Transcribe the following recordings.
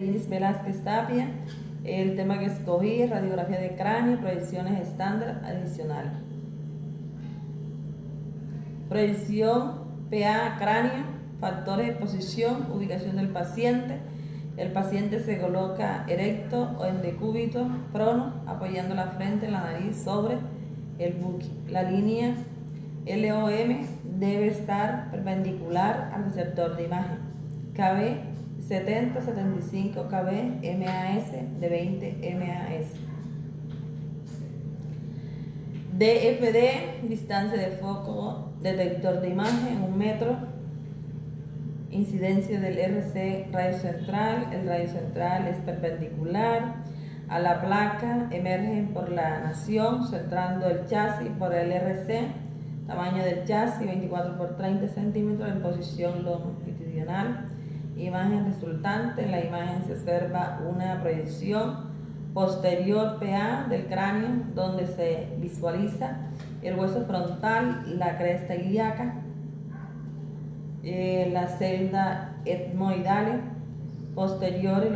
Iris Velázquez Tapia. El tema que escogí es radiografía de cráneo, proyecciones estándar adicional. Proyección PA cráneo, factores de posición, ubicación del paciente. El paciente se coloca erecto o en decúbito, prono, apoyando la frente en la nariz sobre el buque. La línea LOM debe estar perpendicular al receptor de imagen. KB 70-75 KB MAS de 20 MAS. DFD, distancia de foco detector de imagen 1 metro. Incidencia del RC radio central. El radio central es perpendicular a la placa, emergen por la nación, centrando el chasis por el RC. Tamaño del chasis 24 por 30 centímetros en posición longitudinal. Imagen resultante. En la imagen se observa una proyección posterior PA del cráneo donde se visualiza el hueso frontal, la cresta ilíaca, las celdas etmoidales posteriores,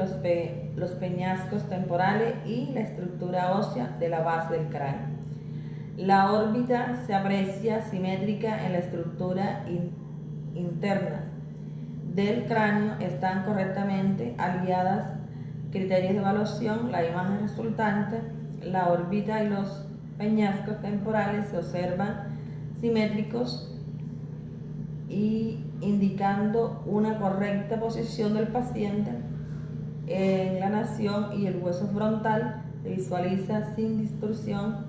los peñascos temporales y la estructura ósea de la base del cráneo. La órbita se aprecia simétrica en la estructura interna del cráneo. Están correctamente aliadas criterios de evaluación. La imagen resultante, la órbita y los peñascos temporales se observan simétricos y indicando una correcta posición del paciente en la nación, y el hueso frontal se visualiza sin distorsión.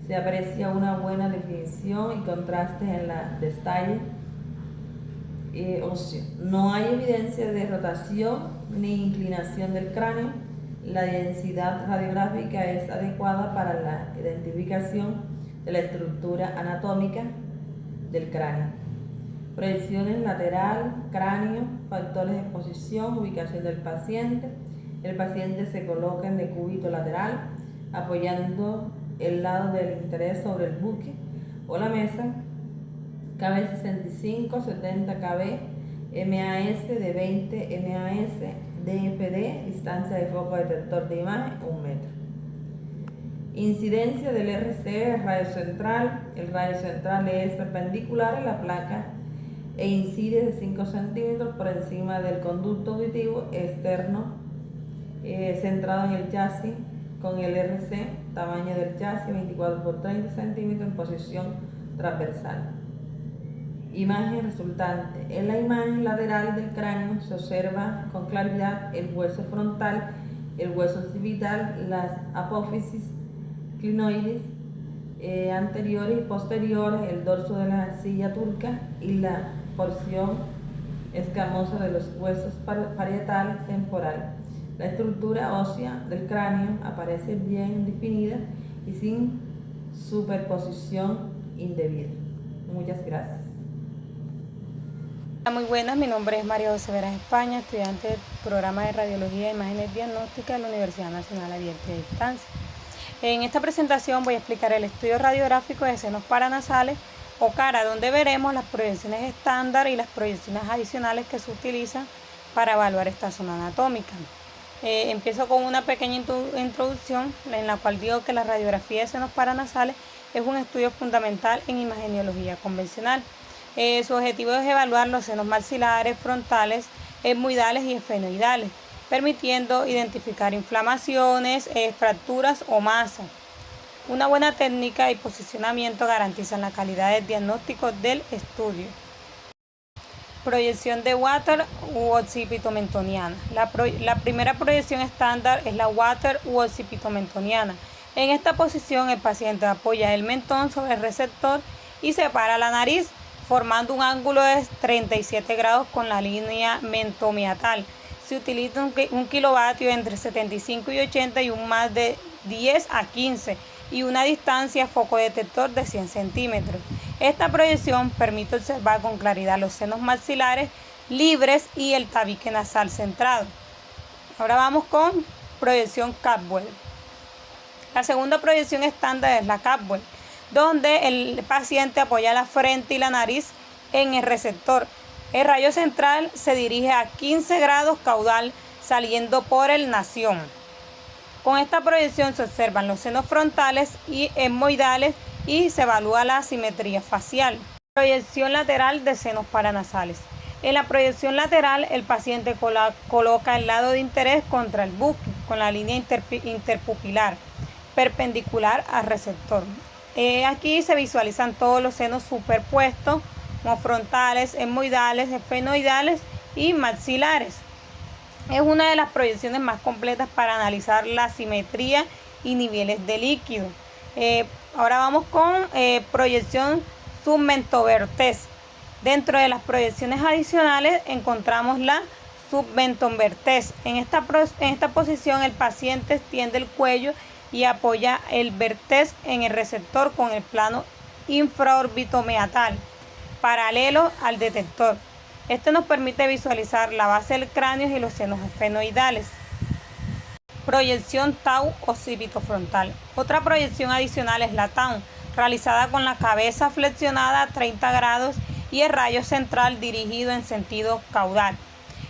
Se aprecia una buena definición y contrastes en la destalle óseo. No hay evidencia de rotación ni inclinación del cráneo. La densidad radiográfica es adecuada para la identificación de la estructura anatómica del cráneo. Proyecciones lateral, cráneo, factores de posición, ubicación del paciente. El paciente se coloca en decúbito lateral, apoyando el lado del interés sobre el buque o la mesa. KB 65-70 KB MAS de 20 MAS. DFD, distancia de foco detector de imagen 1 metro. Incidencia del RC, radio central. El radio central es perpendicular a la placa e incide de 5 centímetros por encima del conducto auditivo externo, centrado en el chasis con el RC. Tamaño del chasis 24 por 30 centímetros en posición transversal. Imagen resultante. En la imagen lateral del cráneo se observa con claridad el hueso frontal, el hueso occipital, las apófisis clinoides anteriores y posteriores, el dorso de la silla turca y la porción escamosa de los huesos parietal temporal. La estructura ósea del cráneo aparece bien definida y sin superposición indebida. Muchas gracias. Muy buenas, mi nombre es María José Veras España, estudiante del programa de Radiología e Imágenes Diagnósticas de la Universidad Nacional Abierta de Distancia. En esta presentación voy a explicar el estudio radiográfico de senos paranasales o cara, donde veremos las proyecciones estándar y las proyecciones adicionales que se utilizan para evaluar esta zona anatómica. Empiezo con una pequeña introducción en la cual digo que la radiografía de senos paranasales es un estudio fundamental en imagenología convencional. Su objetivo es evaluar los senos maxilares, frontales, etmoidales y esfenoidales, permitiendo identificar inflamaciones, fracturas o masas. Una buena técnica y posicionamiento garantizan la calidad del diagnóstico del estudio. Proyección de Water u occipitomentoniana. La primera proyección estándar es la Water u occipitomentoniana. En esta posición el paciente apoya el mentón sobre el receptor y separa la nariz, formando un ángulo de 37 grados con la línea mentomeatal. Se utiliza un kilovatio entre 75 y 80 y un más de 10 a 15 y una distancia foco detector de 100 centímetros. Esta proyección permite observar con claridad los senos maxilares libres y el tabique nasal centrado. Ahora vamos con proyección Capwell. La segunda proyección estándar es la Capwell, donde el paciente apoya la frente y la nariz en el receptor. El rayo central se dirige a 15 grados caudal saliendo por el nación. Con esta proyección se observan los senos frontales y etmoidales y se evalúa la asimetría facial. Proyección lateral de senos paranasales. En la proyección lateral, el paciente coloca el lado de interés contra el buque, con la línea interpupilar, perpendicular al receptor. Aquí se visualizan todos los senos superpuestos, como frontales, etmoidales, esfenoidales y maxilares. Es una de las proyecciones más completas para analizar la simetría y niveles de líquido. Ahora vamos con proyección submentovertés. Dentro de las proyecciones adicionales encontramos la submentovertés. En esta posición el paciente extiende el cuello y apoya el vertés en el receptor con el plano infraorbitomeatal, paralelo al detector. Este nos permite visualizar la base del cráneo y los senos esfenoidales. Proyección tau occipitofrontal. Otra proyección adicional es la tau, realizada con la cabeza flexionada a 30 grados y el rayo central dirigido en sentido caudal.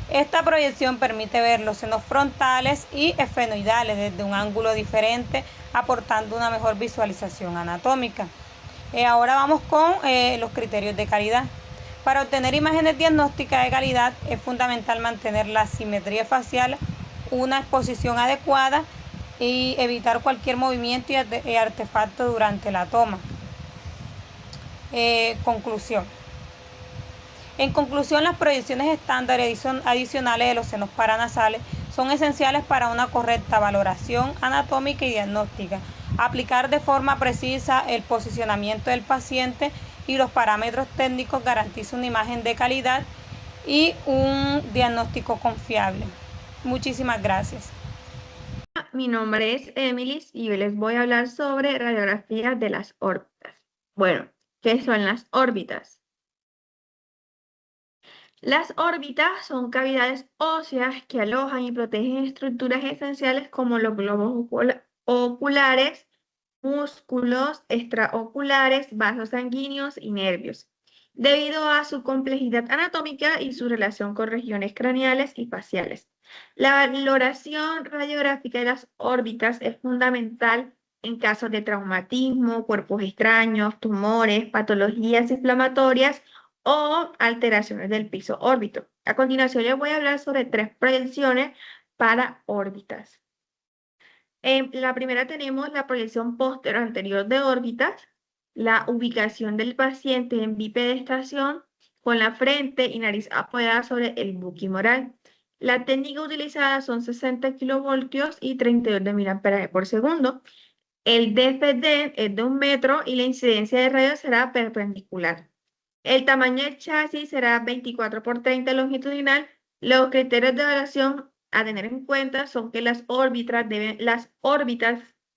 Esta proyección permite ver los senos frontales y esfenoidales desde un ángulo diferente, aportando una mejor visualización anatómica. Ahora vamos con los criterios de calidad. Para obtener imágenes diagnósticas de calidad es fundamental mantener la simetría facial, una exposición adecuada y evitar cualquier movimiento y artefacto durante la toma. Conclusión. En conclusión, las proyecciones estándar y adicionales de los senos paranasales son esenciales para una correcta valoración anatómica y diagnóstica. Aplicar de forma precisa el posicionamiento del paciente y los parámetros técnicos garantiza una imagen de calidad y un diagnóstico confiable. Muchísimas gracias. Mi nombre es Emilis y hoy les voy a hablar sobre radiografía de las órbitas. Bueno, ¿qué son las órbitas? Las órbitas son cavidades óseas que alojan y protegen estructuras esenciales como los globos oculares, músculos extraoculares, vasos sanguíneos y nervios, debido a su complejidad anatómica y su relación con regiones craneales y faciales. La valoración radiográfica de las órbitas es fundamental en casos de traumatismo, cuerpos extraños, tumores, patologías inflamatorias o alteraciones del piso órbito. A continuación les voy a hablar sobre 3 proyecciones para órbitas. En la primera tenemos la proyección posterior de órbitas, la ubicación del paciente en bipedestación con la frente y nariz apoyada sobre el buquimoral. La técnica utilizada son 60 kilovoltios y 32 de miliamperaje por segundo. El DFD es de 1 metro y la incidencia de rayos será perpendicular. El tamaño del chasis será 24 por 30 longitudinal. Los criterios de evaluación a tener en cuenta son que las órbitas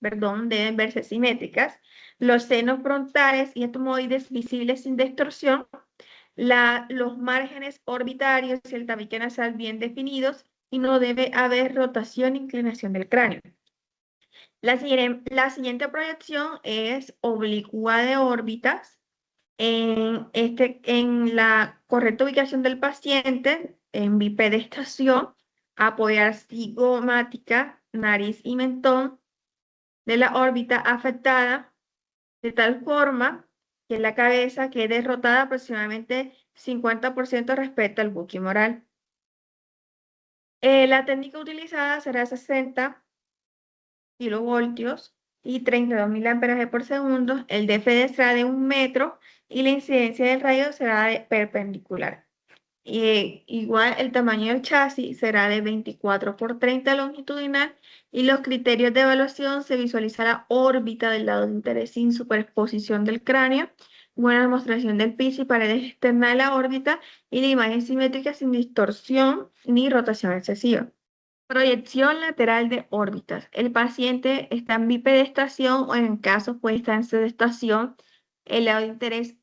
deben verse simétricas, los senos frontales y etmoides visibles sin distorsión, los márgenes orbitarios y el tabique nasal bien definidos y no debe haber rotación e inclinación del cráneo. La siguiente proyección es oblicua de órbitas. En la correcta ubicación del paciente, en bipedestación, apoyar cigomática, nariz y mentón de la órbita afectada, de tal forma que la cabeza quede rotada aproximadamente 50% respecto al buquimoral. La técnica utilizada será 60 kilovoltios y 32 miliamperaje por segundo. El DFD será de 1 metro y la incidencia del rayo será perpendicular. Igual el tamaño del chasis será de 24 por 30 longitudinal y los criterios de evaluación se visualiza la órbita del lado de interés sin superexposición del cráneo, buena demostración del piso y paredes externas de la órbita y la imagen simétrica sin distorsión ni rotación excesiva. Proyección lateral de órbitas. El paciente está en bipedestación o en caso puede estar en sedestación. El lado de interés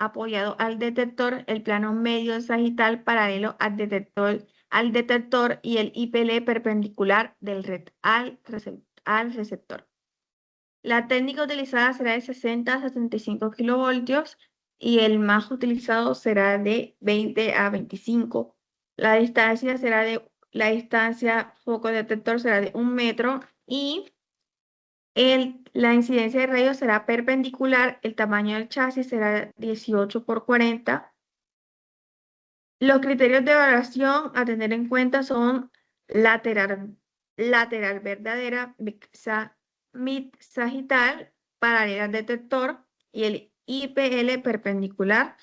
apoyado al detector, el plano medio sagital paralelo al detector y el IPL perpendicular al receptor. La técnica utilizada será de 60 a 75 kilovoltios y el más utilizado será de 20 a 25. La distancia será de la distancia foco detector será de 1 metro y la incidencia de rayos será perpendicular, el tamaño del chasis será 18 por 40. Los criterios de evaluación a tener en cuenta son lateral verdadera, mid-sagital, paralela al detector y el IPL perpendicular,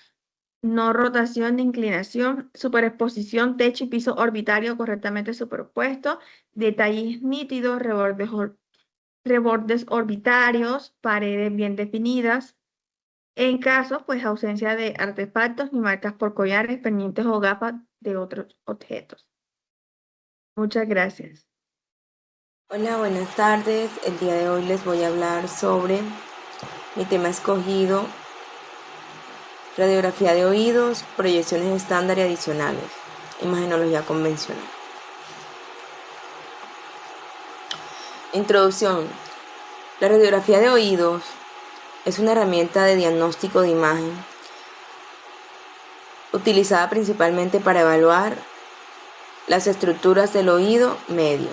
no rotación ni inclinación, superexposición, techo y piso orbitario correctamente superpuesto, detalles nítidos, rebordes orbitarios, paredes bien definidas. En caso, pues ausencia de artefactos ni marcas por collares, pendientes o gafas de otros objetos. Muchas gracias. Hola, buenas tardes. El día de hoy les voy a hablar sobre mi tema escogido, radiografía de oídos, proyecciones estándar y adicionales, imagenología convencional. Introducción. La radiografía de oídos es una herramienta de diagnóstico de imagen utilizada principalmente para evaluar las estructuras del oído medio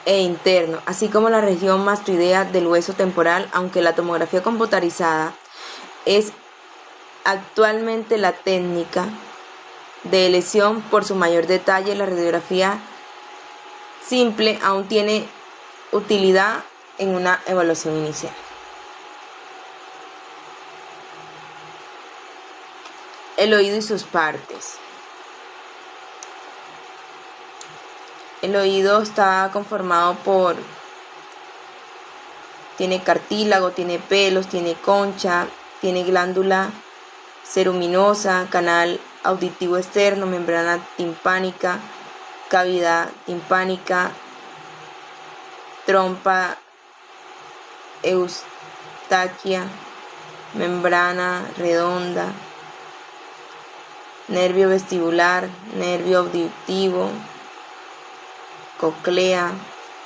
e interno, así como la región mastoidea del hueso temporal, aunque la tomografía computarizada es actualmente la técnica de elección por su mayor detalle. La radiografía simple aún tiene utilidad en una evaluación inicial. El oído y sus partes. El oído está conformado tiene cartílago, tiene pelos, tiene concha, tiene glándula ceruminosa, canal auditivo externo, membrana timpánica, cavidad timpánica, trompa eustaquia, membrana redonda, nervio vestibular, nervio auditivo, cóclea,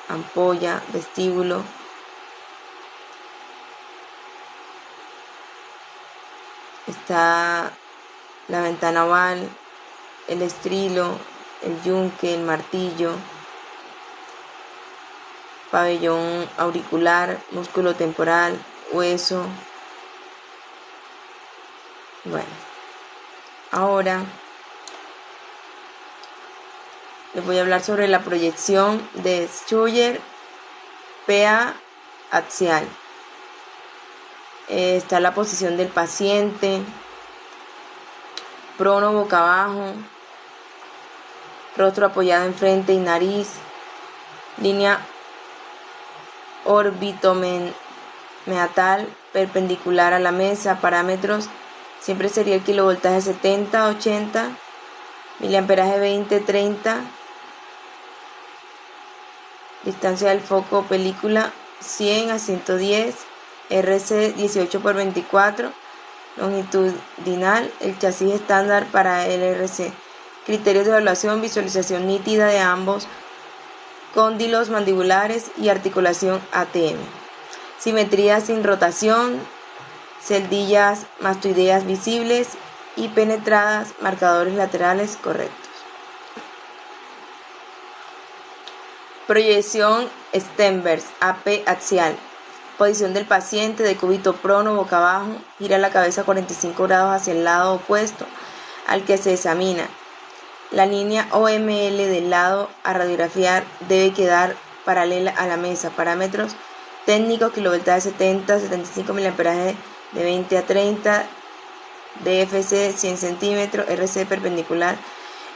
ampolla, vestíbulo, está la ventana oval, el estrilo, el yunque, el martillo, pabellón auricular, músculo temporal, hueso. Bueno, ahora les voy a hablar sobre la proyección de Scheuer PA axial. Está la posición del paciente, prono boca abajo, rostro apoyado en frente y nariz, línea orbitomeatal perpendicular a la mesa. Parámetros siempre sería el kilovoltaje 70, 80, miliamperaje 20, 30, distancia del foco película 100 a 110, RC 18 por 24, longitudinal, el chasis estándar para el RC. Criterios de evaluación: visualización nítida de ambos cóndilos mandibulares y articulación ATM. Simetría sin rotación, celdillas mastoideas visibles y penetradas, marcadores laterales correctos. Proyección Stenvers AP axial. Posición del paciente, decúbito prono boca abajo, gira la cabeza 45 grados hacia el lado opuesto al que se examina. La línea OML del lado a radiografiar debe quedar paralela a la mesa. Parámetros técnicos: kilovoltaje 70, 75 miliamperaje de 20 a 30, DFC 100 centímetros, RC perpendicular,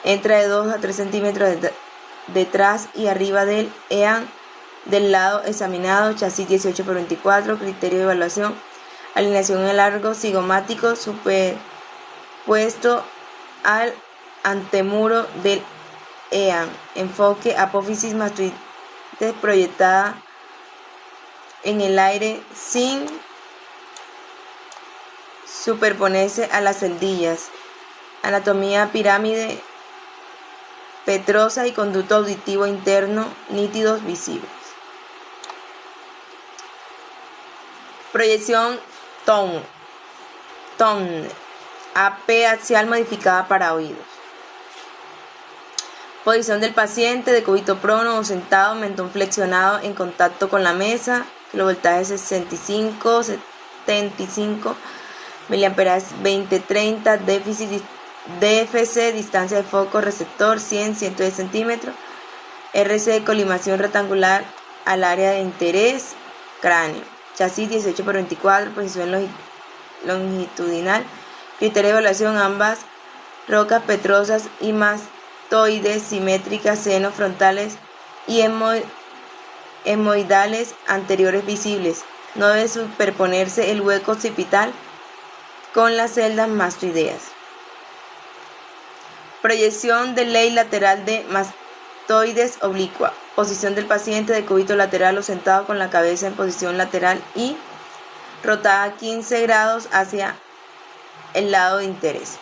entra de 2 a 3 centímetros detrás y arriba del EAN del lado examinado, chasis 18 por 24, criterio de evaluación: alineación en el largo cigomático superpuesto al antemuro del EAN, enfoque apófisis mastoide proyectada en el aire sin superponerse a las celdillas, anatomía pirámide petrosa y conducto auditivo interno nítidos visibles. Proyección Thomne AP axial modificada para oídos. Posición del paciente de cúbito prono o sentado, mentón flexionado en contacto con la mesa, kilovoltaje 65, 75, miliamperaje 20-30, DFC, distancia de foco receptor 100-110 centímetros, RC de colimación rectangular al área de interés, cráneo, chasis 18x24, posición longitudinal, criterio de evaluación, ambas rocas petrosas y mastoides simétricas, senos frontales y hemoidales anteriores visibles. No debe superponerse el hueco occipital con las celdas mastoideas. Proyección de ley lateral de mastoides oblicua. Posición del paciente de cúbito lateral o sentado con la cabeza en posición lateral y rotada 15 grados hacia el lado de interés.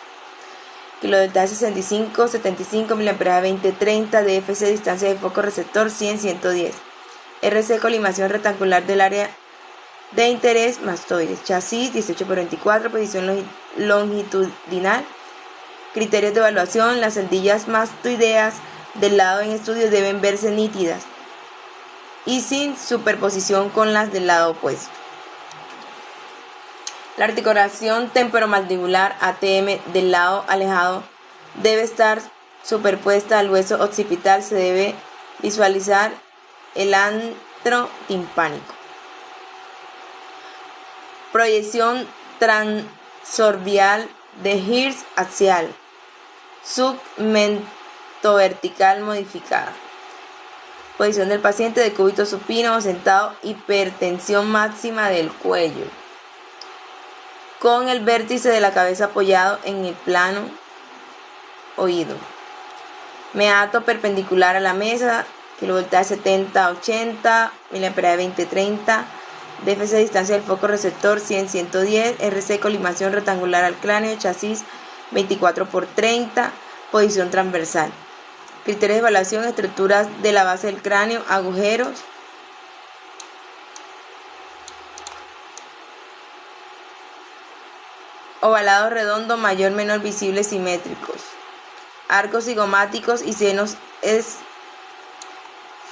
Kilovoltaje 65, 75, miliamperaje 20-30, DFC, distancia de foco receptor 100-110. RC, colimación rectangular del área de interés, mastoides. Chasis 18x24, posición longitudinal. Criterios de evaluación: las celdillas mastoideas del lado en estudio deben verse nítidas y sin superposición con las del lado opuesto. La articulación temporomandibular ATM del lado alejado debe estar superpuesta al hueso occipital. Se debe visualizar el antro timpánico. Proyección transorbial de Hirsch axial, submentovertical modificada. Posición del paciente de cúbito supino o sentado, hipertensión máxima del cuello, con el vértice de la cabeza apoyado en el plano oído. Meato perpendicular a la mesa, kilovoltaje 70-80, miliamperaje 20-30, DFC, distancia del foco receptor 100-110, RC, colimación rectangular al cráneo, chasis 24x30, posición transversal. Criterios de evaluación: estructuras de la base del cráneo, agujeros, ovalado redondo, mayor menor visibles simétricos, arcos cigomáticos y senos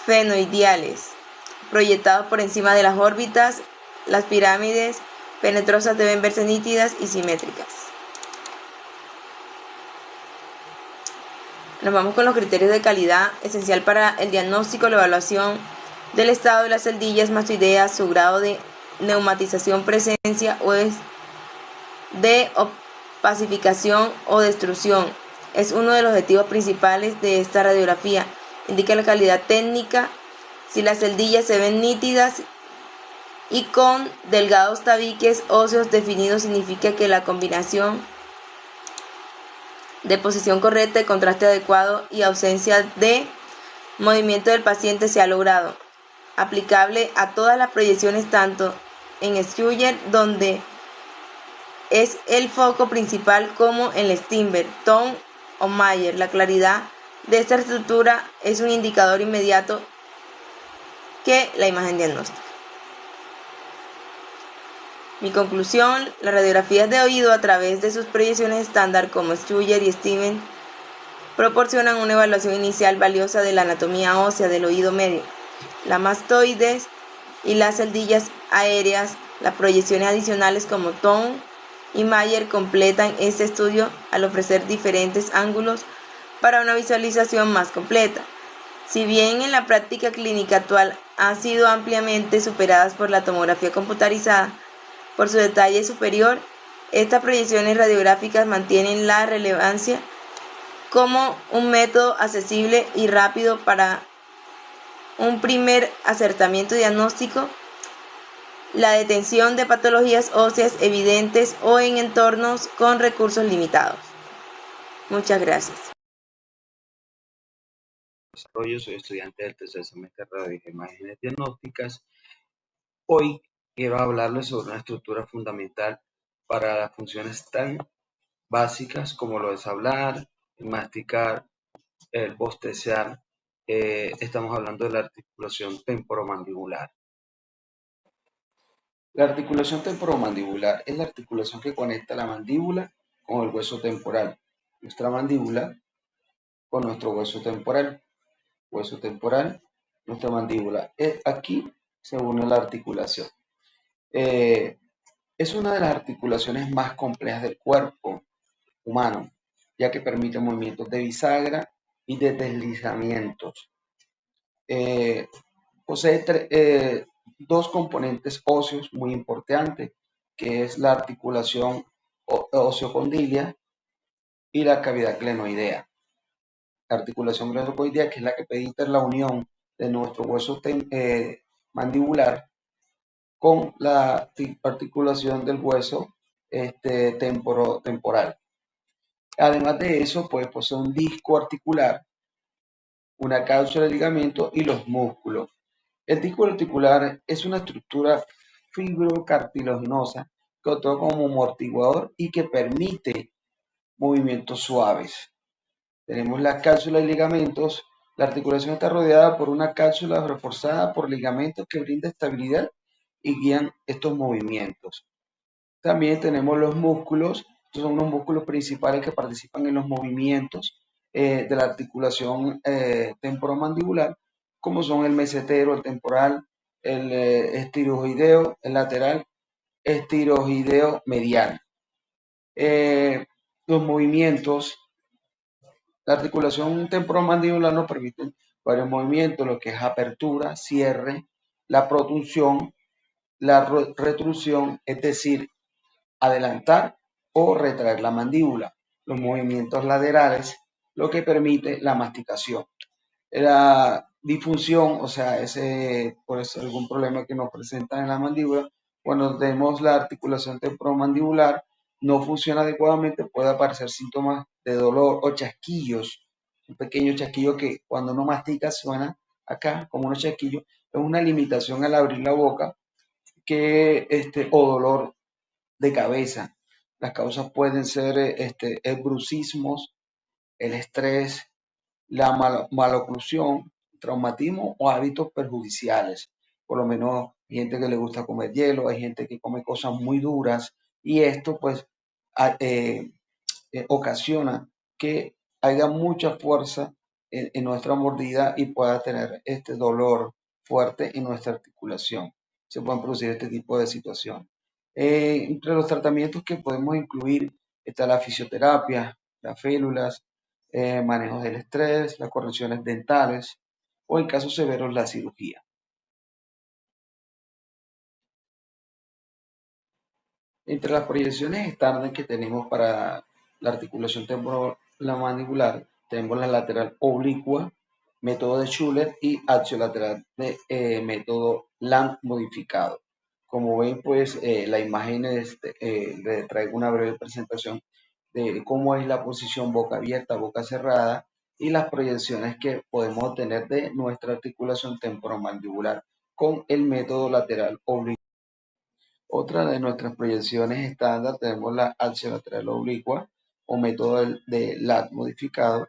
esfenoideales proyectados por encima de las órbitas. Las pirámides penetrosas deben verse nítidas y simétricas. Nos vamos con los criterios de calidad esencial para el diagnóstico: la evaluación del estado de las celdillas mastoideas, su grado de neumatización, presencia o de opacificación o destrucción. Es uno de los objetivos principales de esta radiografía. Indica la calidad técnica. Si las celdillas se ven nítidas y con delgados tabiques óseos definidos, significa que la combinación de posición correcta, de contraste adecuado y ausencia de movimiento del paciente se ha logrado. Aplicable a todas las proyecciones, tanto en Schüller, donde es el foco principal, como en Steinberg, Thom o Mayer. La claridad de esta estructura es un indicador inmediato que la imagen diagnóstica. Mi conclusión: las radiografías de oído a través de sus proyecciones estándar como Schüller y Steinberg proporcionan una evaluación inicial valiosa de la anatomía ósea del oído medio, la mastoides y las celdillas aéreas. Las proyecciones adicionales como Thom y Mayer completan este estudio al ofrecer diferentes ángulos para una visualización más completa. Si bien en la práctica clínica actual han sido ampliamente superadas por la tomografía computarizada por su detalle superior, estas proyecciones radiográficas mantienen la relevancia como un método accesible y rápido para un primer acertamiento diagnóstico, la detención de patologías óseas evidentes o en entornos con recursos limitados. Muchas gracias. Soy estudiante del tercer semestre de Radiología e Imágenes Diagnósticas. Hoy quiero hablarles sobre una estructura fundamental para las funciones tan básicas como lo es hablar, masticar, el bostezar. Estamos hablando de la articulación temporomandibular. La articulación temporomandibular es la articulación que conecta la mandíbula con el hueso temporal. Nuestra mandíbula con nuestro hueso temporal. Hueso temporal, nuestra mandíbula. Aquí se une la articulación. Es una de las articulaciones más complejas del cuerpo humano, ya que permite movimientos de bisagra y de deslizamientos. Posee dos componentes óseos muy importantes, que es la articulación oseocondilia y la cavidad glenoidea. La articulación glenoidea, que es la que permite la unión de nuestro hueso mandibular con la articulación del hueso temporal. Además de eso, pues posee un disco articular, una cápsula de ligamento y los músculos. El disco articular es una estructura fibrocartilaginosa que actúa como amortiguador y que permite movimientos suaves. Tenemos la cápsula de ligamentos. La articulación está rodeada por una cápsula reforzada por ligamentos que brinda estabilidad y guían estos movimientos. También tenemos los músculos. Estos son los músculos principales que participan en los movimientos de la articulación temporomandibular, como son el mesetero, el temporal, el estiroideo, el lateral, estiroideo medial. Los movimientos, la articulación temporomandibular nos permite varios movimientos, lo que es apertura, cierre, la protunción, la retrusión, es decir, adelantar o retraer la mandíbula, los movimientos laterales, lo que permite la masticación. La disfunción, o sea, por eso algún problema que nos presenta en la mandíbula, cuando tenemos la articulación temporomandibular, no funciona adecuadamente, puede aparecer síntomas de dolor o chasquillos, un pequeño chasquillo que cuando uno mastica suena acá como unos chasquillos, es una limitación al abrir la boca o dolor de cabeza. Las causas pueden ser el bruxismos, el estrés, la maloclusión, traumatismo o hábitos perjudiciales. Por lo menos hay gente que le gusta comer hielo, hay gente que come cosas muy duras y esto pues ocasiona que haya mucha fuerza en nuestra mordida y pueda tener este dolor fuerte en nuestra articulación. Se pueden producir este tipo de situación. Entre los tratamientos que podemos incluir está la fisioterapia, las félulas, manejos del estrés, las correcciones dentales o en casos severos la cirugía. Entre las proyecciones estándar que tenemos para la articulación temporomandibular, tenemos la lateral oblicua, método de Schuller y axiolateral de método Lang modificado. Como ven, pues la imagen les traigo una breve presentación de cómo es la posición boca abierta, boca cerrada y las proyecciones que podemos obtener de nuestra articulación temporomandibular con el método lateral oblicua. Otra de nuestras proyecciones estándar tenemos la axiolateral oblicua o método de LAT modificado.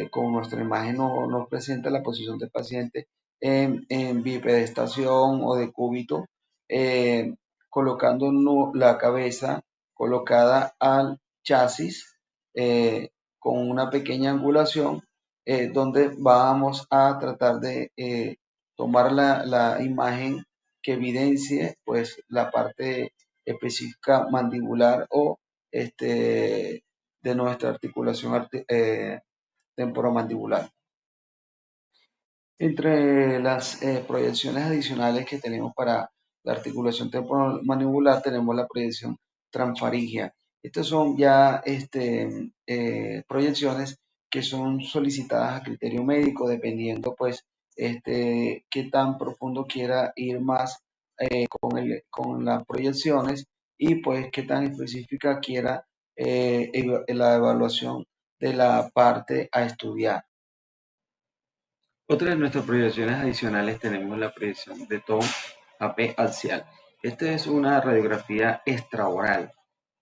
Con nuestra imagen nos presenta la posición del paciente en bipedestación o de cúbito, colocando la cabeza colocada al chasis con una pequeña angulación donde vamos a tratar de tomar la imagen que evidencie pues la parte específica mandibular o de nuestra articulación temporomandibular. Entre las proyecciones adicionales que tenemos para la articulación temporomandibular tenemos la proyección transfaringia. Estas son ya proyecciones que son solicitadas a criterio médico dependiendo pues qué tan profundo quiera ir más con las proyecciones y pues qué tan específica quiera la evaluación de la parte a estudiar. Otra de nuestras proyecciones adicionales tenemos la proyección de TOM AP axial. Esta es una radiografía extraoral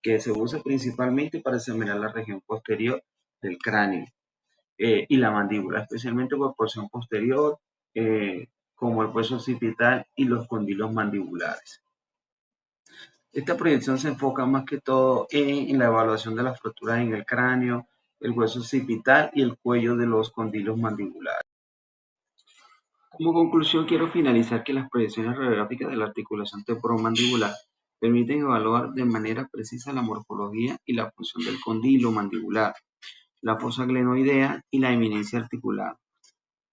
que se usa principalmente para examinar la región posterior del cráneo y la mandíbula, especialmente por porción posterior, como el hueso occipital y los condilos mandibulares. Esta proyección se enfoca más que todo en la evaluación de las fracturas en el cráneo, el hueso occipital y el cuello de los condilos mandibulares. Como conclusión, quiero finalizar que las proyecciones radiográficas de la articulación temporomandibular permiten evaluar de manera precisa la morfología y la función del condilo mandibular, la fosa glenoidea y la eminencia articular.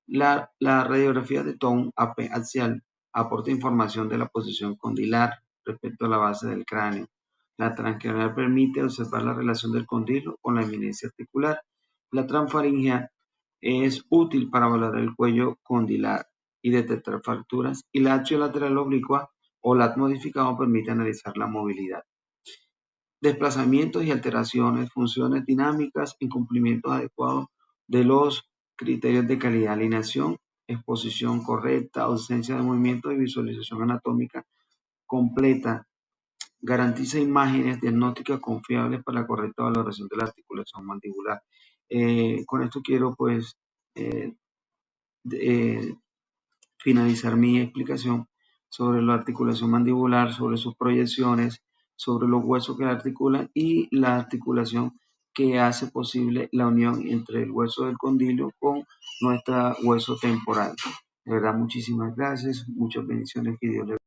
La radiografía de TOM AP axial aporta información de la posición condilar respecto a la base del cráneo. La transcraneal permite observar la relación del condilo con la eminencia articular. La transfaringea es útil para valorar el cuello condilar y detectar fracturas, y la axiolateral oblicua o LAT modificado permite analizar la movilidad, desplazamientos y alteraciones, funciones dinámicas, incumplimientos adecuados de los criterios de calidad, alineación, exposición correcta, ausencia de movimiento y visualización anatómica completa. Garantiza imágenes diagnósticas confiables para la correcta valoración de la articulación mandibular. Con esto quiero pues finalizar mi explicación sobre la articulación mandibular, sobre sus proyecciones, sobre los huesos que la articulan y la articulación que hace posible la unión entre el hueso del condilo con nuestro hueso temporal. De verdad, muchísimas gracias, muchas bendiciones, que Dios les